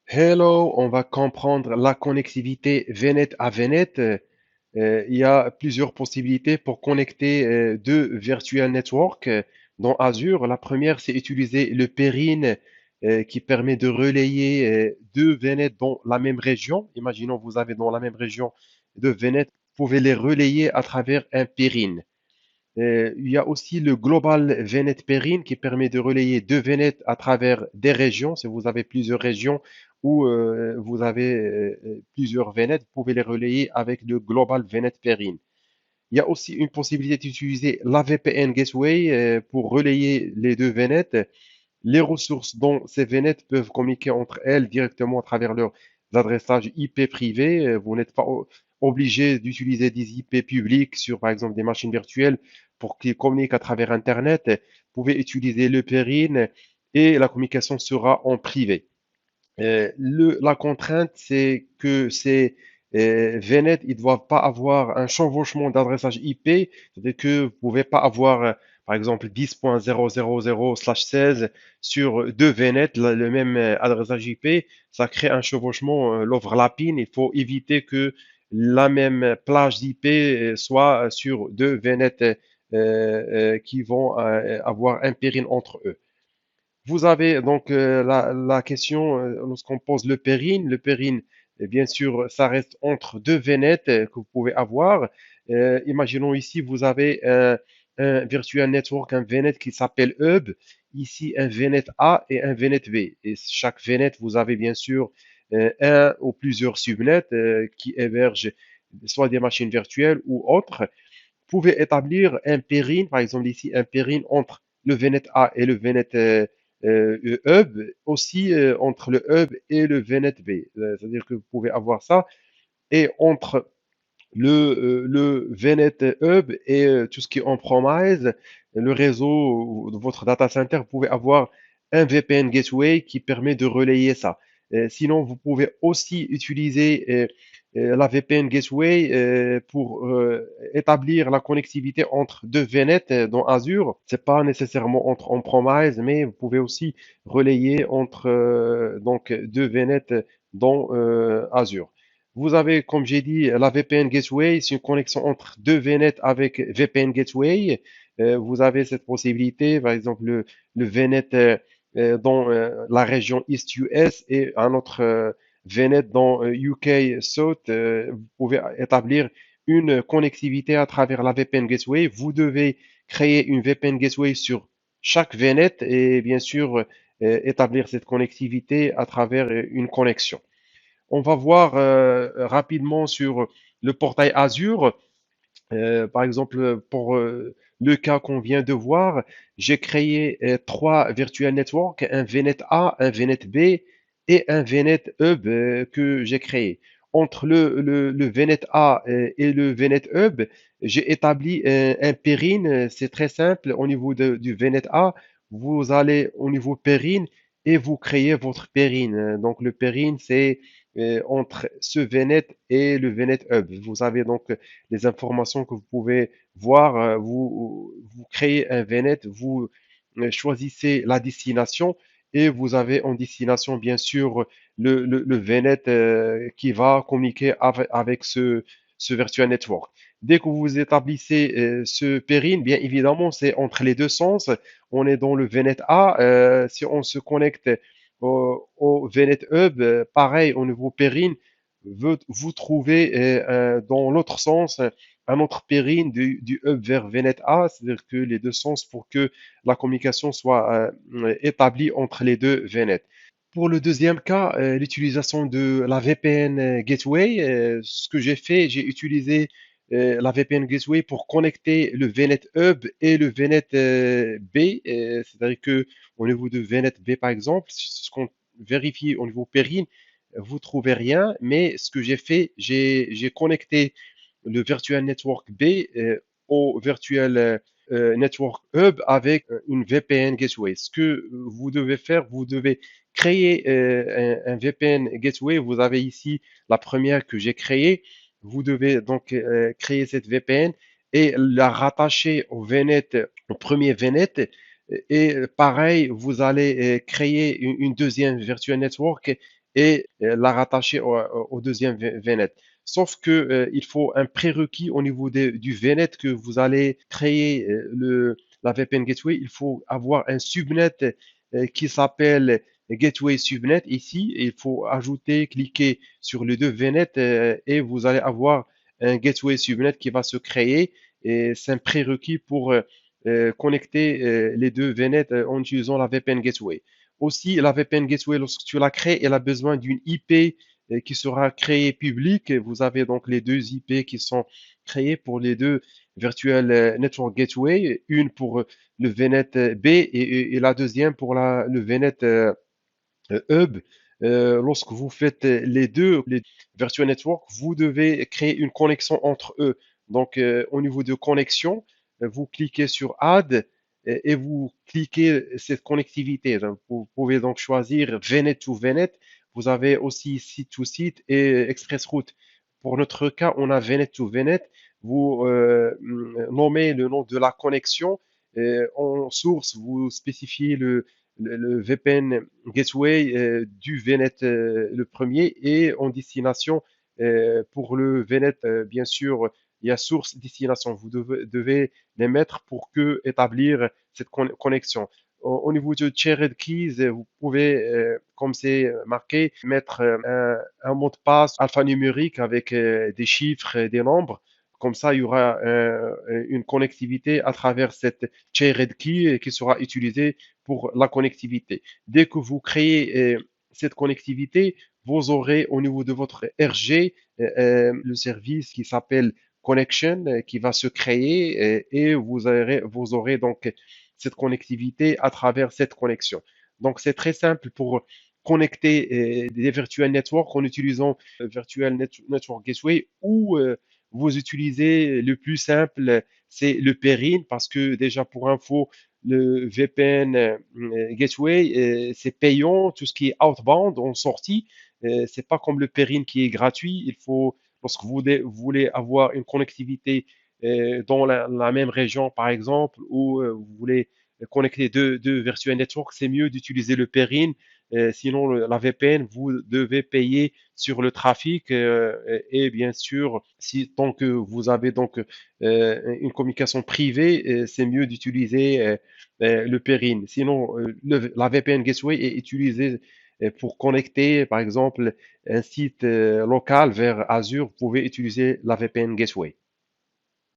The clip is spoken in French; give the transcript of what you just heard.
Hello, on va comprendre la connectivité VNet à VNet. Il y a plusieurs possibilités pour connecter deux virtual networks dans Azure. La première, c'est utiliser le Perrine qui permet de relayer deux VNet dans la même région. Imaginons vous avez dans la même région deux VNet, vous pouvez les relayer à travers un Perrine. Il y a aussi le Global VNet Pairing qui permet de relayer deux VNet à travers des régions. Si vous avez plusieurs régions ou vous avez plusieurs VNet, vous pouvez les relayer avec le Global VNet Pairing. Il y a aussi une possibilité d'utiliser la VPN Gateway pour relayer les deux VNet. Les ressources dont ces VNet peuvent communiquer entre elles directement à travers leurs adressages IP privés. Vous n'êtes pas obligé d'utiliser des IP publics sur, par exemple, des machines virtuelles pour qu'ils communiquent à travers Internet. Vous pouvez utiliser le Perrine et la communication sera en privé. La contrainte, c'est que ces VNet, ils doivent pas avoir un chevauchement d'adressage IP, c'est-à-dire que vous pouvez pas avoir, par exemple, 10.000/16 sur deux VNet, le même adressage IP, ça crée un chevauchement, l'overlapping. Il faut éviter que la même plage d'IP soit sur deux VNet qui vont avoir un péril entre eux. Vous avez donc la question, lorsqu'on pose le périne, bien sûr, ça reste entre deux vénettes que vous pouvez avoir. Imaginons ici, vous avez un virtual network, un VNet qui s'appelle Hub, ici un VNet A et un VNet B. Et chaque VNet, vous avez bien sûr un ou plusieurs subnets qui hébergent soit des machines virtuelles ou autres. Vous pouvez établir un périne, par exemple ici, un périne entre le VNet A et le VNet hub, aussi entre le hub et le VNet B. C'est-à-dire que vous pouvez avoir ça. Et entre le VNet hub et tout ce qui est on-premise, le réseau de votre data center, vous pouvez avoir un VPN gateway qui permet de relayer ça. Sinon, vous pouvez aussi utiliser la VPN gateway pour établir la connectivité entre deux VNet dans Azure. C'est pas nécessairement entre on-premise, mais vous pouvez aussi relayer entre donc deux VNet dans Azure. Vous avez, comme j'ai dit, la VPN Gateway, c'est une connexion entre deux VNet avec VPN Gateway. Vous avez cette possibilité, par exemple, le VNet dans la région East US et un autre VNet dans UK South. Vous pouvez établir une connectivité à travers la VPN Gateway. Vous devez créer une VPN Gateway sur chaque VNet et bien sûr établir cette connectivité à travers une connexion. On va voir rapidement sur le portail Azure. Par exemple, pour le cas qu'on vient de voir, j'ai créé trois virtual networks, un VNet A, un VNet B et un VNet Hub que j'ai créé. Entre le VNet A et le VNet Hub, j'ai établi un périne. C'est très simple. Au niveau du VNet A, vous allez au niveau périne et vous créez votre périne. Donc le périne, c'est entre ce VNet et le VNet Hub. Vous avez donc les informations que vous pouvez voir. Vous créez un VNet, vous choisissez la destination et vous avez en destination, bien sûr, le VNet qui va communiquer avec ce virtual network. Dès que vous établissez ce périne, bien évidemment, c'est entre les deux sens. On est dans le VNet A. Si on se connecte au VNet Hub, pareil, au niveau périne, vous trouvez dans l'autre sens un autre périne du hub vers VNet A, c'est-à-dire que les deux sens pour que la communication soit établie entre les deux VNet. Pour le deuxième cas, l'utilisation de la VPN Gateway, ce que j'ai fait, j'ai utilisé la VPN Gateway pour connecter le VNet Hub et le VNet B, c'est-à-dire que au niveau de VNet B par exemple, ce qu'on vérifie au niveau périne, vous trouvez rien, mais ce que j'ai fait, j'ai connecté le Virtual Network B au Virtual Network Hub avec une VPN Gateway. Ce que vous devez faire, vous devez créer un VPN Gateway. Vous avez ici la première que j'ai créée. Vous devez donc créer cette VPN et la rattacher au VNet, au premier VNet. Et pareil, vous allez créer une deuxième virtual network et la rattacher au deuxième VNet. Sauf que il faut un prérequis au niveau du VNet que vous allez créer la VPN Gateway. Il faut avoir un subnet qui s'appelle Gateway Subnet ici. Il faut ajouter, cliquer sur les deux VNet et vous allez avoir un Gateway Subnet qui va se créer. Et c'est un prérequis pour connecter les deux VNet en utilisant la VPN Gateway. Aussi, la VPN Gateway, lorsque tu la crées, elle a besoin d'une IP qui sera créée publique. Vous avez donc les deux IP qui sont créés pour les deux Virtual Network Gateway, une pour le VNet B et la deuxième pour le VNet Hub. Lorsque vous faites les deux, les Virtual Network, vous devez créer une connexion entre eux. Donc, au niveau de connexion, vous cliquez sur Add et vous cliquez cette connectivité. Donc, vous pouvez donc choisir VNet to VNet. Vous avez aussi site to site et ExpressRoute. Pour notre cas, on a VNet to VNet. Vous nommez le nom de la connexion. En source, vous spécifiez le VPN Gateway du VNet le premier et en destination pour le VNet, bien sûr, il y a source destination. Vous devez les mettre pour que établir cette connexion. Au niveau de Shared Keys, vous pouvez, comme c'est marqué, mettre un mot de passe alphanumérique avec des chiffres et des nombres. Comme ça, il y aura une connectivité à travers cette shared key qui sera utilisée pour la connectivité. Dès que vous créez cette connectivité, vous aurez au niveau de votre RG le service qui s'appelle Connection qui va se créer et vous aurez donc cette connectivité à travers cette connexion. Donc c'est très simple pour connecter des virtual networks en utilisant Virtual Network Gateway ou vous utilisez le plus simple, c'est le Perrine parce que déjà pour info, le VPN Gateway, c'est payant, tout ce qui est outbound en sortie, c'est pas comme le Perrine qui est gratuit. Il faut, lorsque vous voulez avoir une connectivité dans la même région, par exemple, ou vous voulez connecter deux virtual networks, c'est mieux d'utiliser le Perrine. Sinon, la VPN, vous devez payer sur le trafic et bien sûr, si tant que vous avez donc une communication privée, c'est mieux d'utiliser le Perrine. Sinon, la VPN Gateway est utilisée pour connecter, par exemple, un site local vers Azure. Vous pouvez utiliser la VPN Gateway.